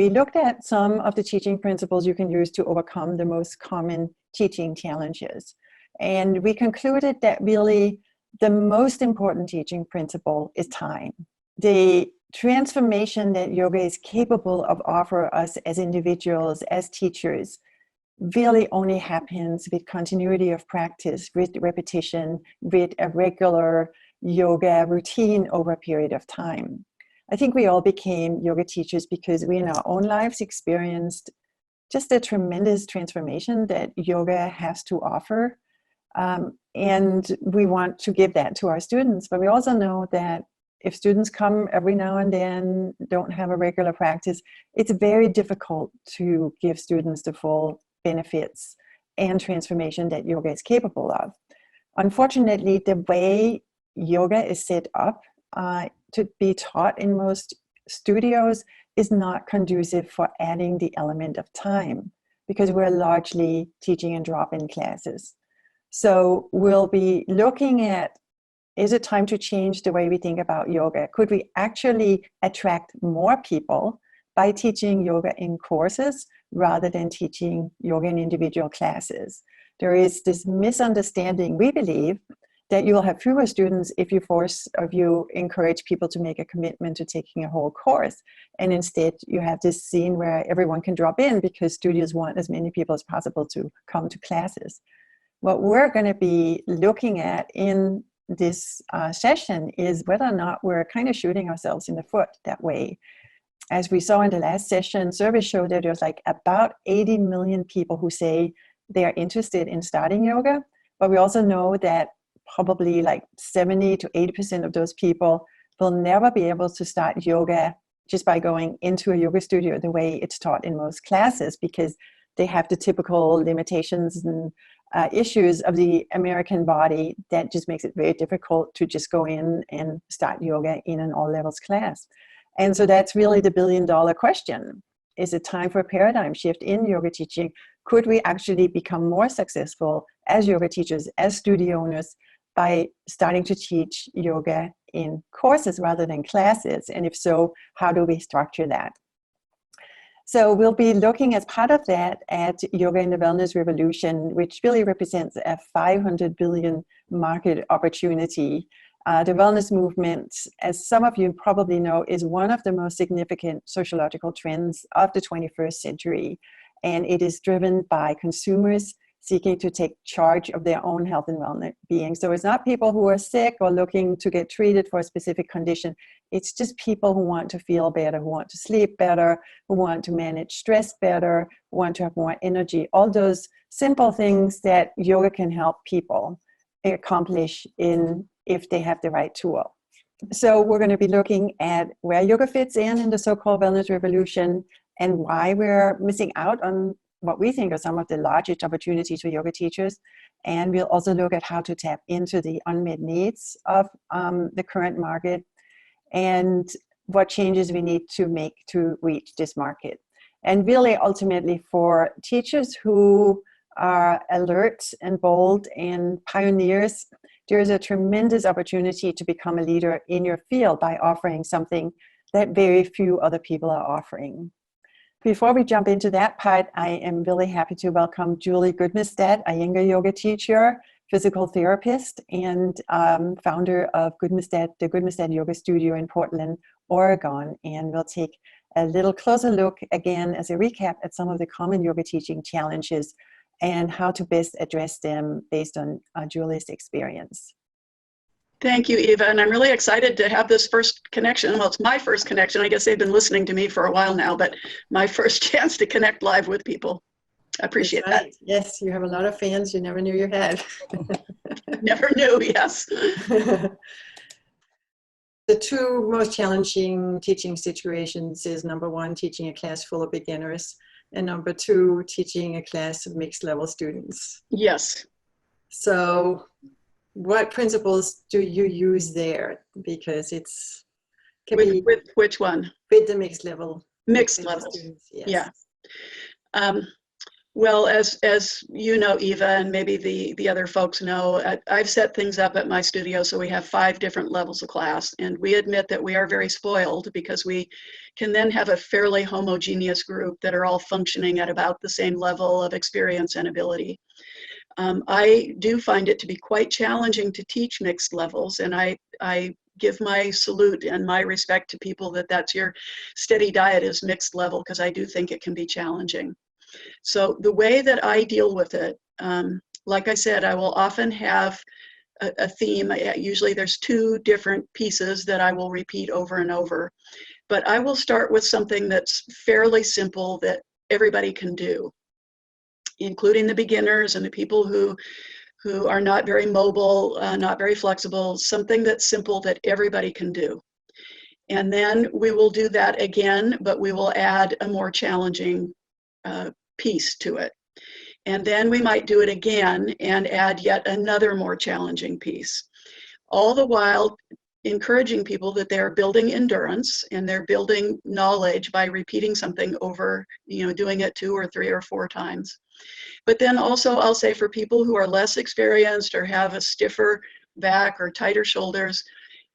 we looked at some of the teaching principles you can use to overcome the most common teaching challenges. And we concluded that really the most important teaching principle is time. The transformation that yoga is capable of offering us as individuals, as teachers, really only happens with continuity of practice, with repetition, with a regular yoga routine over a period of time. I think we all became yoga teachers because we in our own lives experienced just a tremendous transformation that yoga has to offer. And we want to give that to our students, but we also know that if students come every now and then, don't have a regular practice, it's very difficult to give students the full benefits and transformation that yoga is capable of. Unfortunately, the way yoga is set up to be taught in most studios is not conducive for adding the element of time, because we're largely teaching in drop-in classes. So we'll be looking at, is it time to change the way we think about yoga? Could we actually attract more people by teaching yoga in courses rather than teaching yoga in individual classes? There is this misunderstanding, we believe, that you'll have fewer students if you encourage people to make a commitment to taking a whole course. And instead, you have this scene where everyone can drop in because studios want as many people as possible to come to classes. What we're going to be looking at in this session is whether or not we're kind of shooting ourselves in the foot that way. As we saw in the last session, surveys showed that there's like about 80 million people who say they are interested in starting yoga, but we also know that probably like 70 to 80% of those people will never be able to start yoga just by going into a yoga studio the way it's taught in most classes, because they have the typical limitations and issues of the American body that just makes it very difficult to just go in and start yoga in an all levels class. And so that's really the billion-dollar question. Is it time for a paradigm shift in yoga teaching? Could we actually become more successful as yoga teachers, as studio owners, by starting to teach yoga in courses rather than classes? And if so, how do we structure that? So we'll be looking as part of that at Yoga in the Wellness Revolution, which really represents a 500 billion market opportunity. The wellness movement, as some of you probably know, is one of the most significant sociological trends of the 21st century. And it is driven by consumers seeking to take charge of their own health and well-being. So it's not people who are sick or looking to get treated for a specific condition. It's just people who want to feel better, who want to sleep better, who want to manage stress better, who want to have more energy. All those simple things that yoga can help people accomplish if they have the right tool. So we're going to be looking at where yoga fits in the so-called wellness revolution and why we're missing out on what we think are some of the largest opportunities for yoga teachers. And we'll also look at how to tap into the unmet needs of the current market and what changes we need to make to reach this market. And really, ultimately, for teachers who are alert and bold and pioneers, there is a tremendous opportunity to become a leader in your field by offering something that very few other people are offering. Before we jump into that part, I am really happy to welcome Julie Gudmestad, a Iyengar yoga teacher, physical therapist, and founder of the Gudmestad Yoga Studio in Portland, Oregon. And we'll take a little closer look again as a recap at some of the common yoga teaching challenges and how to best address them based on Julie's experience. Thank you, Eva, and I'm really excited to have this first connection. Well, it's my first connection. I guess they've been listening to me for a while now, but my first chance to connect live with people. I appreciate that. Yes, you have a lot of fans you never knew you had. Never knew, yes. The two most challenging teaching situations is number one, teaching a class full of beginners, and number two, teaching a class of mixed level students. Yes. So what principles do you use there? Because it's with which one? With the mixed level. Mixed levels. Students, yes. Yeah. Well, as you know, Eva, and maybe the other folks know, I've set things up at my studio so we have 5 different levels of class, and we admit that we are very spoiled because we can then have a fairly homogeneous group that are all functioning at about the same level of experience and ability. I do find it to be quite challenging to teach mixed levels, and I give my salute and my respect to people that's your steady diet is mixed level, because I do think it can be challenging. So the way that I deal with it, like I said, I will often have a theme. Usually there's 2 different pieces that I will repeat over and over. But I will start with something that's fairly simple that everybody can do, including the beginners and the people who are not very mobile, not very flexible, something that's simple that everybody can do. And then we will do that again, but we will add a more challenging piece to it. And then we might do it again and add yet another more challenging piece. All the while encouraging people that they're building endurance and they're building knowledge by repeating something over, doing it 2 or 3 or 4 times. But then also I'll say for people who are less experienced or have a stiffer back or tighter shoulders,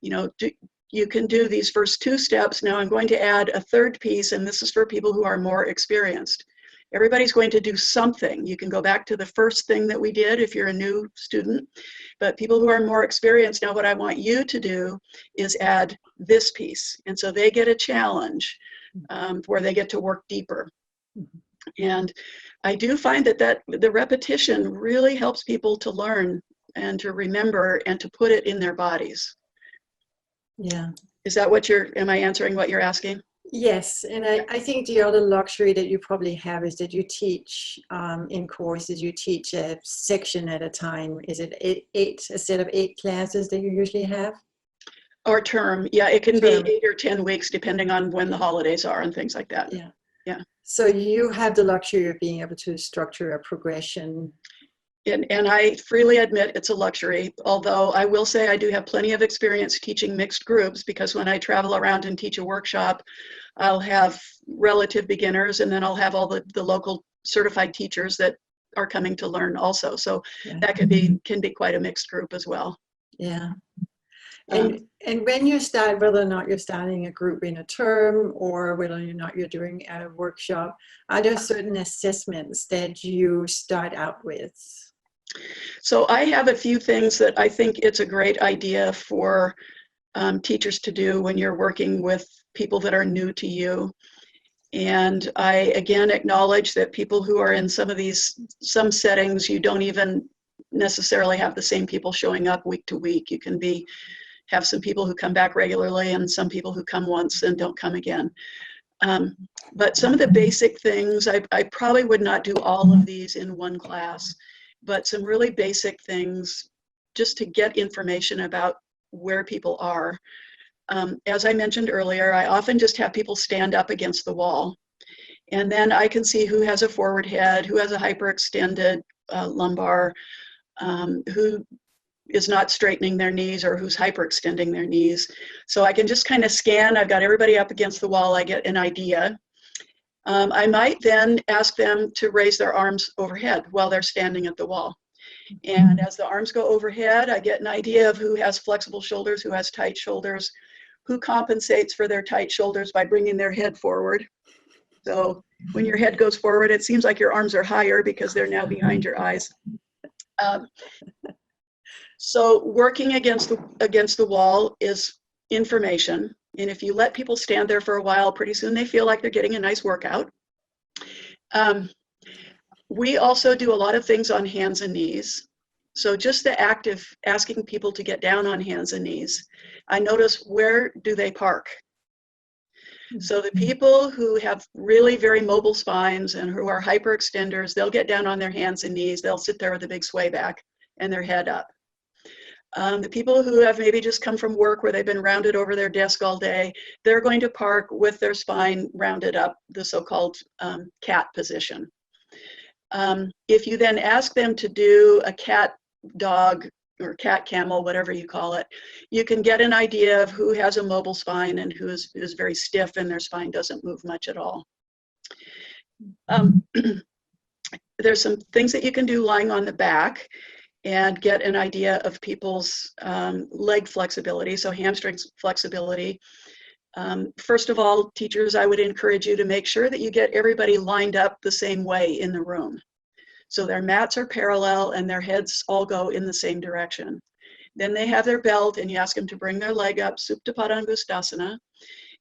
you can do these first 2 steps. Now I'm going to add a 3rd piece, and this is for people who are more experienced. Everybody's going to do something. You can go back to the first thing that we did if you're a new student, but people who are more experienced, now what I want you to do is add this piece. And so they get a challenge where they get to work deeper. And I do find that the repetition really helps people to learn and to remember and to put it in their bodies. Yeah. Is that am I answering what you're asking? Yes, and I think the other luxury that you probably have is that you teach in courses, you teach a section at a time. Is it a set of 8 classes that you usually have? Or term, yeah, it can be 8 or 10 weeks depending on when the holidays are and things like that. Yeah. Yeah. So you have the luxury of being able to structure a progression. And I freely admit it's a luxury, although I will say I do have plenty of experience teaching mixed groups, because when I travel around and teach a workshop, I'll have relative beginners, and then I'll have all the local certified teachers that are coming to learn also. So that can be quite a mixed group as well. Yeah. And when you start, whether or not you're starting a group in a term or whether or not you're doing a workshop, are there certain assessments that you start out with? So I have a few things that I think it's a great idea for teachers to do when you're working with people that are new to you. And I, again, acknowledge that people who are in some settings, you don't even necessarily have the same people showing up week to week. You can have some people who come back regularly and some people who come once and don't come again. But some of the basic things, I probably would not do all of these in one class, but some really basic things just to get information about where people are. As I mentioned earlier, I often just have people stand up against the wall, and then I can see who has a forward head, who has a hyperextended lumbar, who is not straightening their knees or who's hyperextending their knees. So I can just kind of scan. I've got everybody up against the wall. I get an idea. I might then ask them to raise their arms overhead while they're standing at the wall. And as the arms go overhead, I get an idea of who has flexible shoulders, who has tight shoulders, who compensates for their tight shoulders by bringing their head forward. So when your head goes forward, it seems like your arms are higher because they're now behind your eyes. So working against the wall is information. And if you let people stand there for a while, pretty soon they feel like they're getting a nice workout. We also do a lot of things on hands and knees. So just the act of asking people to get down on hands and knees, I notice where do they park? So the people who have really very mobile spines and who are hyperextenders, they'll get down on their hands and knees. They'll sit there with a big sway back and their head up. The people who have maybe just come from work where they've been rounded over their desk all day, they're going to park with their spine rounded up, the so-called cat position. If you then ask them to do a cat dog or cat camel, whatever you call it, you can get an idea of who has a mobile spine and who is very stiff and their spine doesn't move much at all. there's some things that you can do lying on the back and get an idea of people's leg flexibility, so hamstring flexibility. First of all, teachers, I would encourage you to make sure that you get everybody lined up the same way in the room. So their mats are parallel and their heads all go in the same direction. Then they have their belt and you ask them to bring their leg up, Supta Padangusthasana.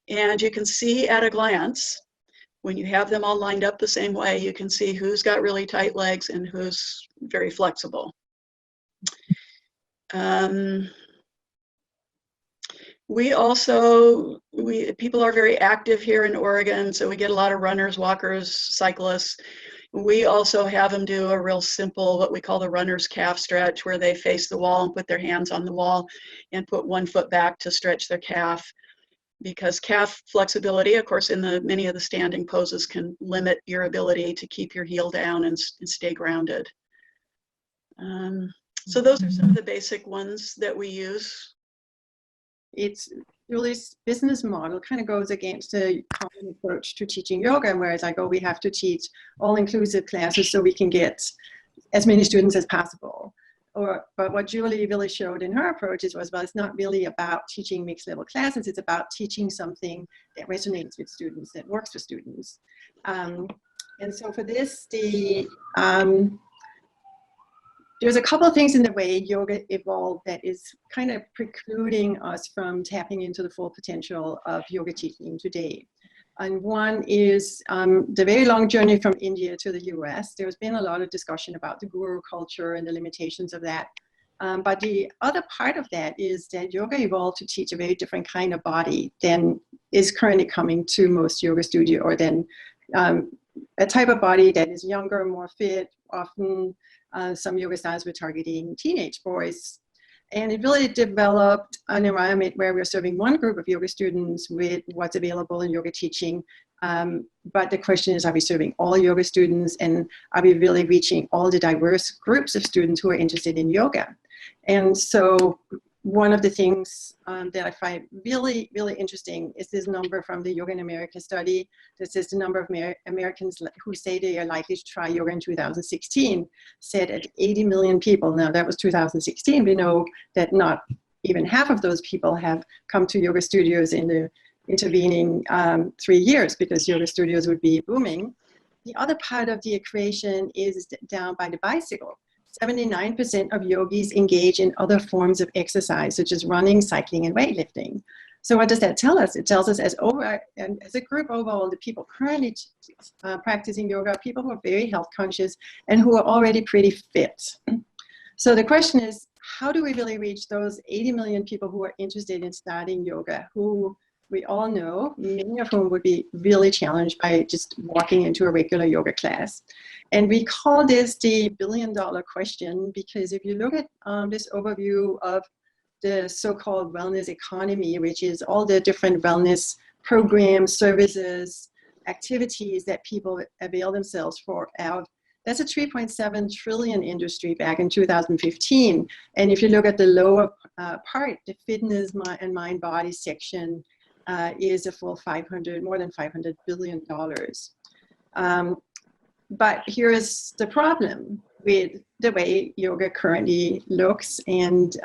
And you can see at a glance, when you have them all lined up the same way, you can see who's got really tight legs and who's very flexible. People are very active here in Oregon, so we get a lot of runners, walkers, cyclists. We also have them do a real simple, what we call the runner's calf stretch, where they face the wall and put their hands on the wall and put one foot back to stretch their calf. Because calf flexibility, of course, in many of the standing poses can limit your ability to keep your heel down and stay grounded. So those are some of the basic ones that we use. It's Julie's business model kind of goes against a common approach to teaching yoga, whereas I go, we have to teach all-inclusive classes so we can get as many students as possible. But what Julie really showed in her approaches was, well, it's not really about teaching mixed level classes, it's about teaching something that resonates with students, that works for students. And so for this, there's a couple of things in the way yoga evolved that is kind of precluding us from tapping into the full potential of yoga teaching today. And one is the very long journey from India to the US. There's been a lot of discussion about the guru culture and the limitations of that. But the other part of that is that yoga evolved to teach a very different kind of body than is currently coming to most yoga studio, or then a type of body that is younger, more fit. Often some yoga styles were targeting teenage boys. And it really developed an environment where we're serving one group of yoga students with what's available in yoga teaching. But the question is, are we serving all yoga students, and are we really reaching all the diverse groups of students who are interested in yoga? And so one of the things that I find really, really interesting is this number from the Yoga in America study. This is the number of Americans who say they are likely to try yoga in 2016, said at 80 million people. Now that was 2016. We know that not even half of those people have come to yoga studios in the intervening 3 years, because yoga studios would be booming. The other part of the equation is down by the bicycle. 79% of yogis engage in other forms of exercise, such as running, cycling, and weightlifting. So what does that tell us? It tells us as a group overall, the people currently practicing yoga are people who are very health conscious and who are already pretty fit. So the question is, how do we really reach those 80 million people who are interested in starting yoga, who we all know, many of whom would be really challenged by just walking into a regular yoga class? And we call this the billion-dollar question, because if you look at this overview of the so-called wellness economy, which is all the different wellness programs, services, activities that people avail themselves for out, that's a 3.7 trillion industry back in 2015. And if you look at the lower part, the fitness and mind-body section, is a full more than $500 billion. But here is the problem with the way yoga currently looks. And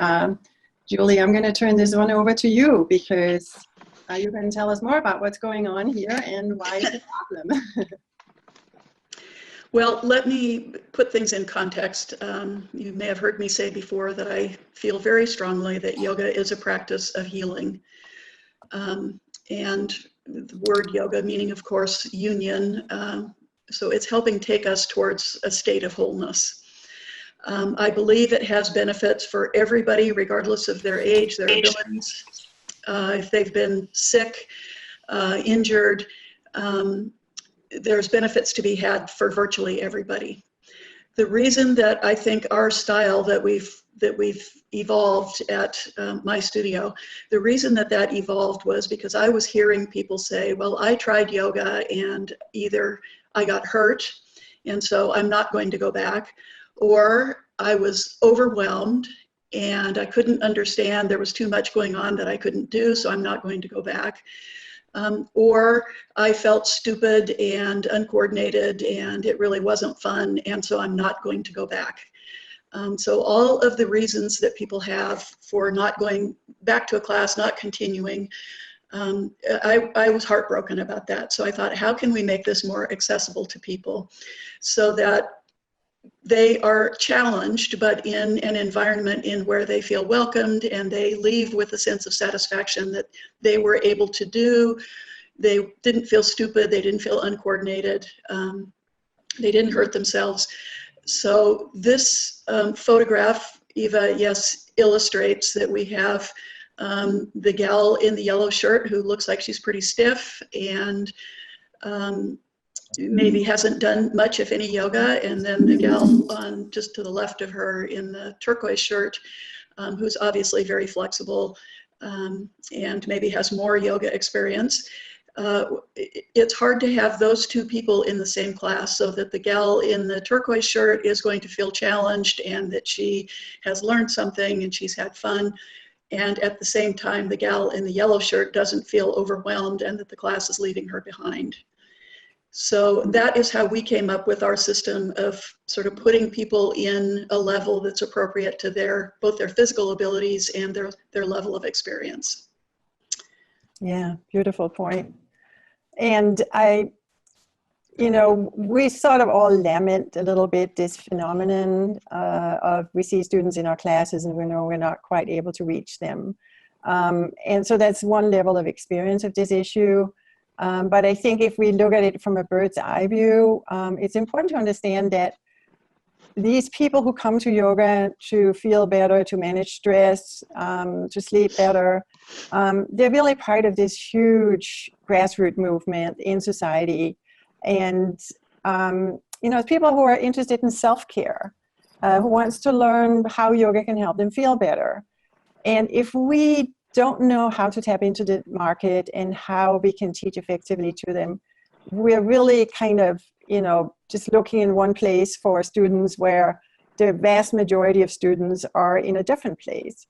Julie, I'm going to turn this one over to you, because you can tell us more about what's going on here and why it's a problem. Well, let me put things in context. You may have heard me say before that I feel very strongly that yoga is a practice of healing. And the word yoga meaning, of course, union. So it's helping take us towards a state of wholeness. I believe it has benefits for everybody, regardless of their age, their abilities. If they've been sick, injured, there's benefits to be had for virtually everybody. The reason that I think our style that we've evolved at my studio, the reason that evolved was because I was hearing people say, well, I tried yoga and either I got hurt and so I'm not going to go back, or I was overwhelmed and I couldn't understand, there was too much going on that I couldn't do, so I'm not going to go back. or I felt stupid and uncoordinated and it really wasn't fun, and so I'm not going to go back. So all of the reasons that people have for not going back to a class, not continuing, I was heartbroken about that. So I thought, how can we make this more accessible to people so that they are challenged, but in an environment in where they feel welcomed and they leave with a sense of satisfaction that they were able to do. They didn't feel stupid, they didn't feel uncoordinated, they didn't hurt themselves. So this photograph, Eva, yes, illustrates that we have the gal in the yellow shirt who looks like she's pretty stiff and maybe hasn't done much, if any, yoga, and then the gal on just to the left of her in the turquoise shirt, who's obviously very flexible and maybe has more yoga experience. It's hard to have those two people in the same class, so that the gal in the turquoise shirt is going to feel challenged and that she has learned something and she's had fun. And at the same time, the gal in the yellow shirt doesn't feel overwhelmed and that the class is leaving her behind. So that is how we came up with our system of sort of putting people in a level that's appropriate to both their physical abilities and their level of experience. Yeah, beautiful point. And we sort of all lament a little bit this phenomenon of we see students in our classes and we know we're not quite able to reach them. And so that's one level of experience of this issue. But I think if we look at it from a bird's eye view, it's important to understand that these people who come to yoga to feel better, to manage stress, to sleep better, they're really part of this huge grassroots movement in society. And, people who are interested in self-care, who wants to learn how yoga can help them feel better. And if we don't know how to tap into the market and how we can teach effectively to them, we're really kind of, just looking in one place for students where the vast majority of students are in a different place.